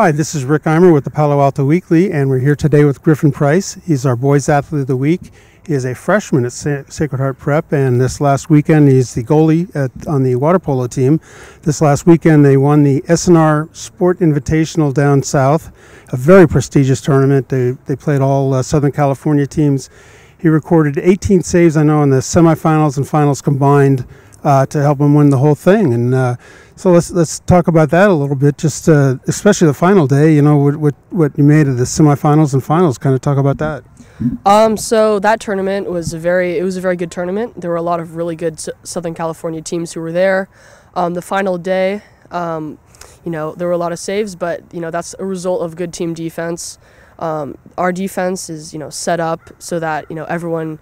Hi, this is Rick Eymer with the Palo Alto Weekly, and we're here today with Griffen Price. He's our Boys Athlete of the Week. He is a freshman at Sacred Heart Prep, and this last weekend he's the goalie on the water polo team. This last weekend they won the S&R Sports Invitational down south, a very prestigious tournament. They played all Southern California teams. He recorded 18 saves, I know, in the semifinals and finals combined to help him win the whole thing. And so let's talk about that a little bit, just especially the final day. You know, what you made of the semifinals and finals. Kind of talk about that. So that tournament was a very good tournament. There were a lot of really good Southern California teams who were there. The final day, there were a lot of saves, but that's a result of good team defense. Our defense is set up so that everyone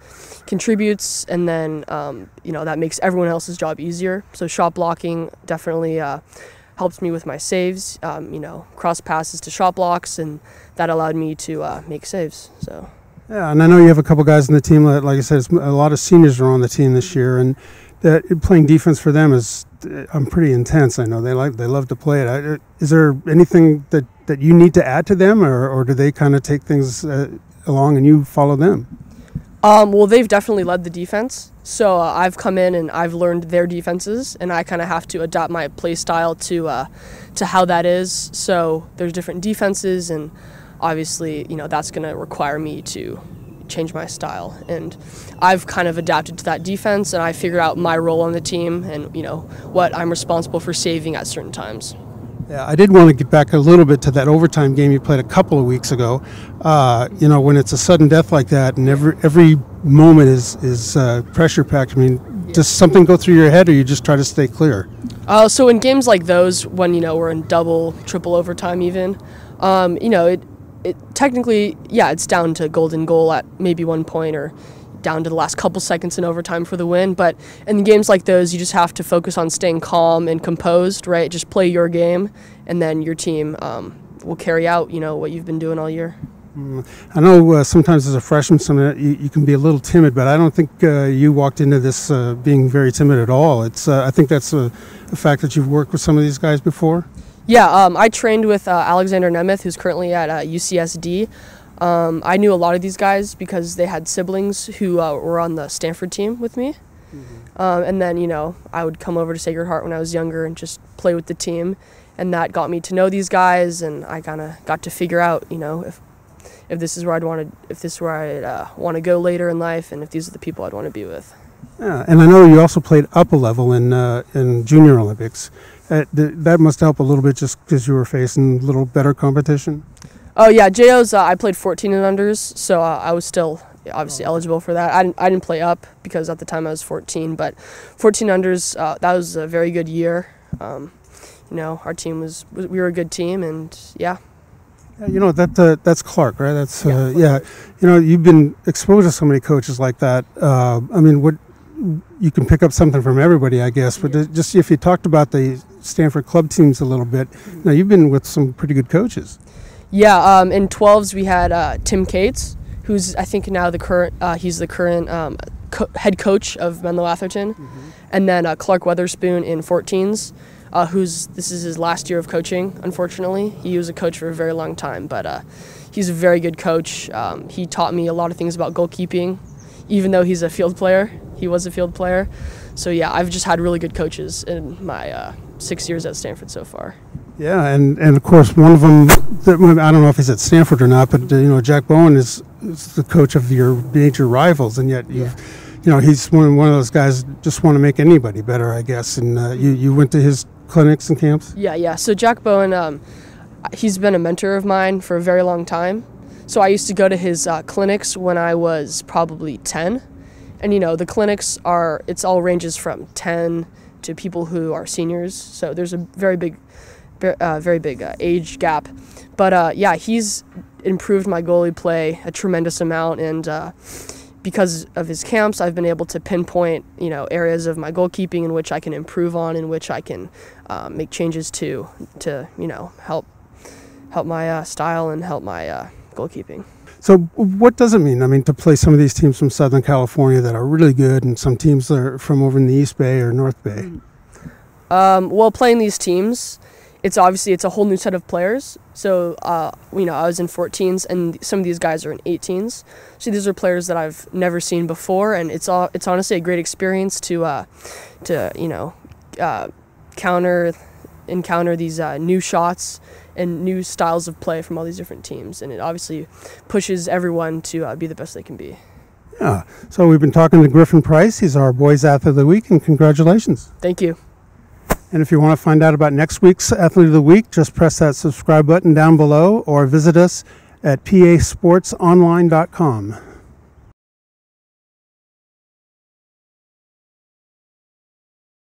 contributes, and then that makes everyone else's job easier. So shot blocking definitely helps me with my saves. Cross passes to shot blocks, and that allowed me to make saves. So. Yeah, and I know you have a couple guys in the team that, like I said, a lot of seniors are on the team this year, and that playing defense for them is pretty intense. I know they love to play it. Is there anything that you need to add to them, or do they kind of take things along and you follow them? Well, they've definitely led the defense. So I've come in and I've learned their defenses, and I kind of have to adapt my play style to how that is. So there's different defenses, and obviously, that's going to require me to change my style. And I've kind of adapted to that defense, and I figured out my role on the team and, what I'm responsible for saving at certain times. Yeah, I did want to get back a little bit to that overtime game you played a couple of weeks ago. When it's a sudden death like that, and every moment is pressure packed. I mean, does something go through your head, or you just try to stay clear? So in games like those, when we're in double, triple overtime, even, it technically, it's down to golden goal at maybe one point, or down to the last couple seconds in overtime for the win. But in games like those, you just have to focus on staying calm and composed, right? Just play your game, and then your team will carry out, what you've been doing all year. I know sometimes as a freshman, you can be a little timid, but I don't think you walked into this being very timid at all. I think that's a fact that you've worked with some of these guys before. Yeah, I trained with Alexander Nemeth, who's currently at UCSD. I knew a lot of these guys because they had siblings who were on the Stanford team with me. Mm-hmm. And then, I would come over to Sacred Heart when I was younger and just play with the team. And that got me to know these guys, and I kind of got to figure out, if this is where I'd want to go later in life, and if these are the people I'd want to be with. Yeah, and I know you also played up a level in Junior Olympics. That must help a little bit just because you were facing a little better competition. Oh yeah, JO's I played 14 and unders, so I was still obviously eligible for that. I didn't play up because at the time I was 14, but 14 unders, that was a very good year. Our team we were a good team, and yeah. That's Clark, right? That's you've been exposed to so many coaches like that. You can pick up something from everybody, I guess. But just if you talked about the Stanford club teams a little bit, you've been with some pretty good coaches. Yeah, in 12s we had Tim Cates, who's I think now he's the current head coach of Menlo Atherton, mm-hmm. And then Clark Weatherspoon in 14s. This is his last year of coaching, unfortunately. He was a coach for a very long time, but he's a very good coach. He taught me a lot of things about goalkeeping, even though he's a field player. He was a field player. So yeah, I've just had really good coaches in my 6 years at Stanford so far. Yeah, and of course one of them, I don't know if he's at Stanford or not, but Jack Bowen is the coach of your major rivals, and yet he's one of those guys that just want to make anybody better, I guess. And you went to his clinics and camps? Yeah. So Jack Bowen, he's been a mentor of mine for a very long time. So I used to go to his clinics when I was probably 10. And, the clinics it all ranges from 10 to people who are seniors. So there's a very big age gap. But, he's improved my goalie play a tremendous amount. And because of his camps, I've been able to pinpoint, areas of my goalkeeping in which I can improve on, in which I can make changes to help my style and help my goalkeeping. So what does it mean? To play some of these teams from Southern California that are really good, and some teams that are from over in the East Bay or North Bay? Well, playing these teams, it's a whole new set of players. So, I was in 14s, and some of these guys are in 18s. So these are players that I've never seen before, and it's honestly a great experience to encounter these new shots and new styles of play from all these different teams, and it obviously pushes everyone to be the best they can be. Yeah. So we've been talking to Griffen Price. He's our Boys Athlete of the Week, and congratulations. Thank you. And if you want to find out about next week's Athlete of the Week, just press that subscribe button down below or visit us at pasportsonline.com.